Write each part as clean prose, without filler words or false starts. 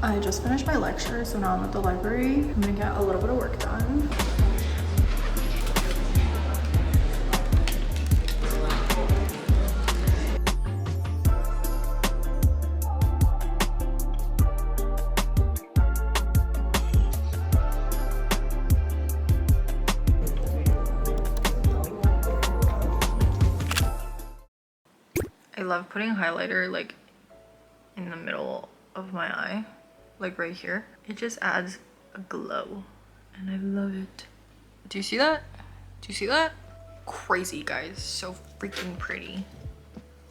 I just finished my lecture, so now I'm at the library. I'm gonna get a little bit of work done. I love putting highlighter like in the middle of my eye, like right here. It just adds a glow and I love it. Do you see that? Do you see that? Crazy, guys. So freaking pretty.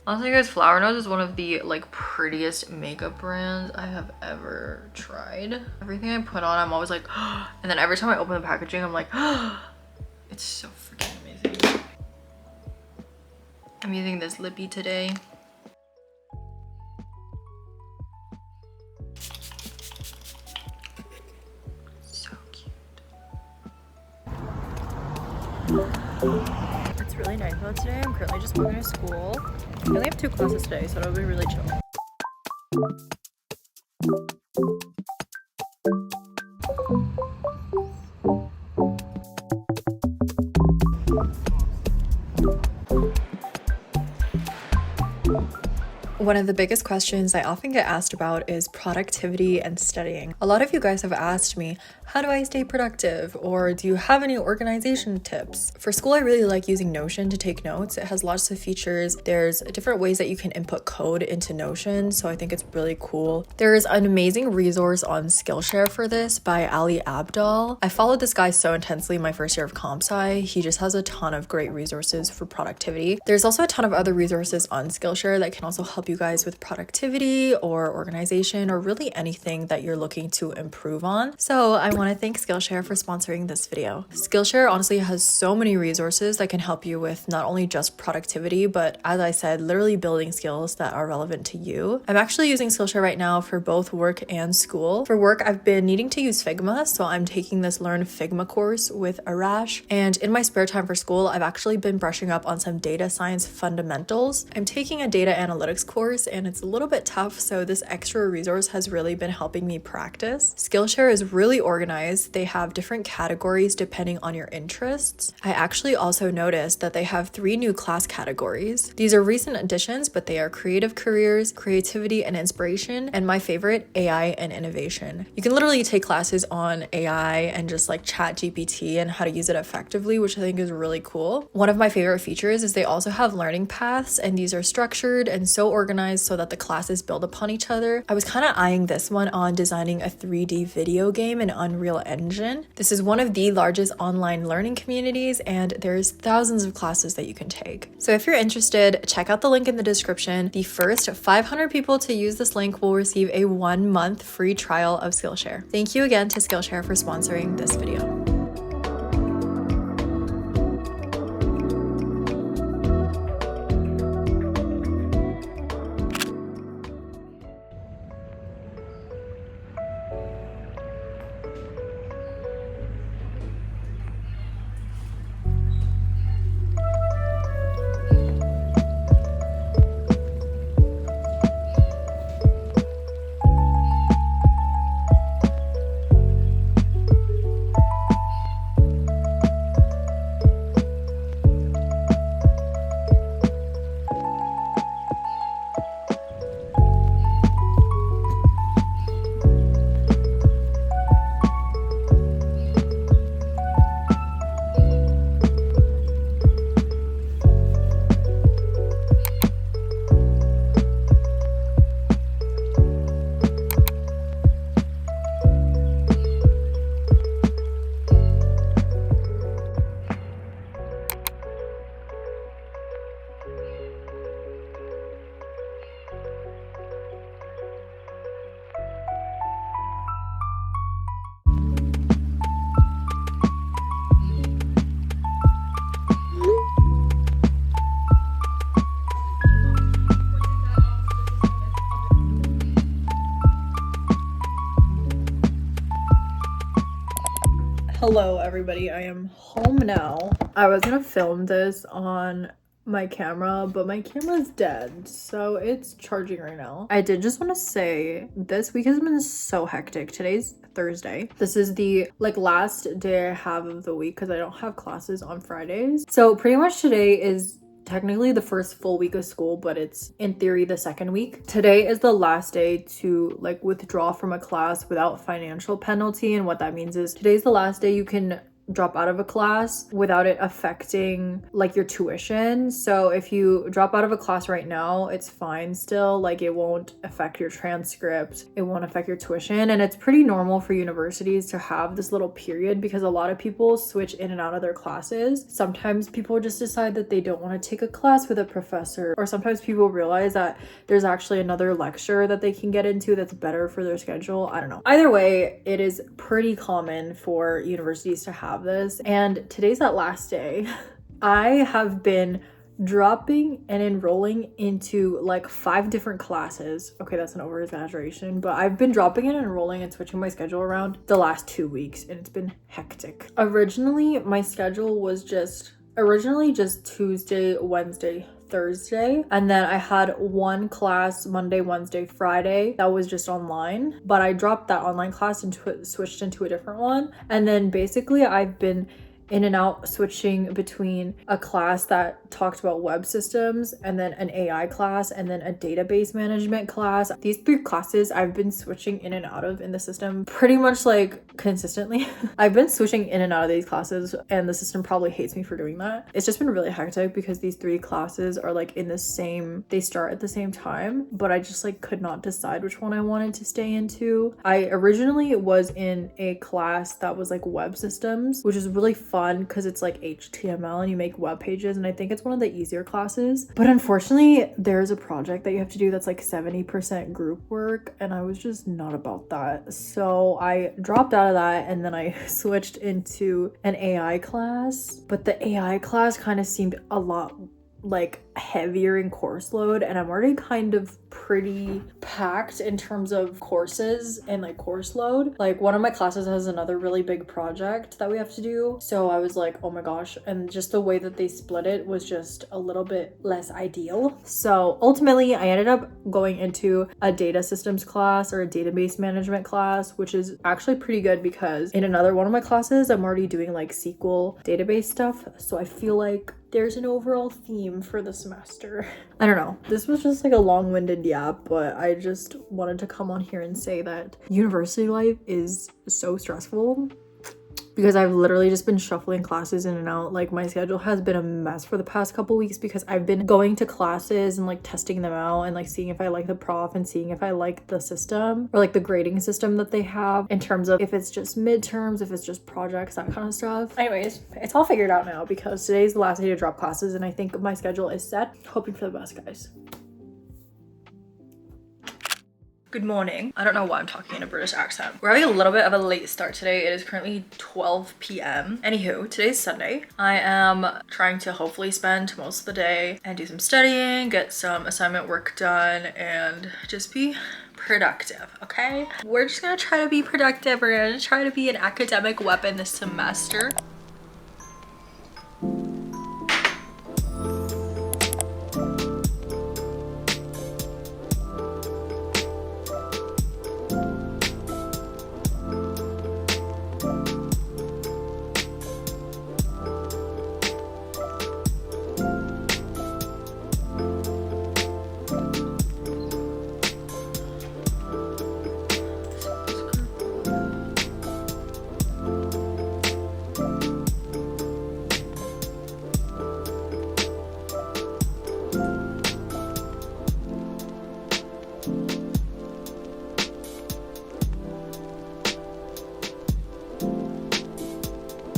Honestly, guys, Flower Nose is one of the like prettiest makeup brands I have ever tried. Everything I put on, I'm always like, and then every time I open the packaging, I'm like, it's so freaking amazing. I'm using this lippy today. So cute. It's really nice out today. I'm currently just walking to school. I only have 2 classes today, so it'll be really chill. One of the biggest questions I often get asked about is productivity and studying. A lot of you guys have asked me, how do I stay productive? Or do you have any organization tips? For school, I really like using Notion to take notes. It has lots of features. There's different ways that you can input code into Notion, so I think it's really cool. There's an amazing resource on Skillshare for this by Ali Abdal. I followed this guy so intensely in my first year of comp sci. He just has a ton of great resources for productivity. There's also a ton of other resources on Skillshare that can also help you guys with productivity or organization or really anything that you're looking to improve on. So I want to thank Skillshare for sponsoring this video. Skillshare honestly has so many resources that can help you with not only just productivity, but as I said, literally building skills that are relevant to you. I'm actually using Skillshare right now for both work and school. For work, I've been needing to use Figma, so I'm taking this Learn Figma course with Arash. And in my spare time for school, I've actually been brushing up on some data science fundamentals. I'm taking a data analytics course and it's a little bit tough, so this extra resource has really been helping me practice. Skillshare is really organized. They have different categories depending on your interests. I actually also noticed that they have 3 new class categories. These are recent additions, but they are creative careers, creativity and inspiration, and my favorite, AI and innovation. You can literally take classes on AI and just like chat GPT and how to use it effectively, which I think is really cool. One of my favorite features is they also have learning paths, and these are structured and so organized so that the classes build upon each other. I was kind of eyeing this one on designing a 3D video game in Unreal Engine. This is one of the largest online learning communities, and there's thousands of classes that you can take. So if you're interested, check out the link in the description. The first 500 people to use this link will receive a 1-month free trial of Skillshare. Thank you again to Skillshare for sponsoring this video. Hello everybody, I am home now. I was gonna film this on my camera, but my camera's dead, so it's charging right now. I did just want to say this week has been so hectic. Today's Thursday. This is the last day I have of the week because I don't have classes on Fridays. So pretty much today is technically the first full week of school, but it's in theory the second week. Today is the last day to withdraw from a class without financial penalty, and what that means is today's the last day you can drop out of a class without it affecting your tuition. So if you drop out of a class right now, it's fine still. It won't affect your transcript, it won't affect your tuition. And it's pretty normal for universities to have this little period because a lot of people switch in and out of their classes. Sometimes people just decide that they don't want to take a class with a professor, or sometimes people realize that there's actually another lecture that they can get into that's better for their schedule. I don't know. Either way, it is pretty common for universities to have this, and today's that last day. I have been dropping and enrolling into 5 different classes. Okay, that's an over exaggeration, but I've been dropping and enrolling and switching my schedule around the last 2 weeks, and it's been hectic. Originally my schedule was just Tuesday, Wednesday, Thursday, and then I had one class Monday, Wednesday, Friday that was just online, but I dropped that online class and switched into a different one. And then basically I've been in and out switching between a class that talked about web systems, and then an AI class, and then a database management class. These 3 classes I've been switching in and out of in the system pretty much consistently. I've been switching in and out of these classes, and the system probably hates me for doing that. It's just been really hectic because these 3 classes are they start at the same time, but I just could not decide which one I wanted to stay into. I originally was in a class that was web systems, which is really fun because it's HTML and you make web pages, and I think it's one of the easier classes. But unfortunately there's a project that you have to do that's 70% group work, and I was just not about that. So I dropped out of that, and then I switched into an AI class. But the AI class kind of seemed a lot heavier in course load, and I'm already kind of pretty packed in terms of courses and course load. One of my classes has another really big project that we have to do, so I was oh my gosh, and just the way that they split it was just a little bit less ideal. So ultimately I ended up going into a data systems class, or a database management class, which is actually pretty good because in another one of my classes I'm already doing SQL database stuff, so I feel there's an overall theme for the semester. I don't know. This was just a long-winded yap, but I just wanted to come on here and say that university life is so stressful because I've literally just been shuffling classes in and out. My schedule has been a mess for the past couple weeks because I've been going to classes and testing them out and seeing if I like the prof and seeing if I like the system, or the grading system that they have in terms of if it's just midterms, if it's just projects, that kind of stuff. Anyways, it's all figured out now because today's the last day to drop classes, and I think my schedule is set. Hoping for the best, guys. Good morning. I don't know why I'm talking in a British accent. We're having a little bit of a late start today. It is currently 12 p.m. Anywho, today's Sunday. I am trying to hopefully spend most of the day and do some studying, get some assignment work done, and just be productive, okay? We're just gonna try to be productive. We're gonna try to be an academic weapon this semester.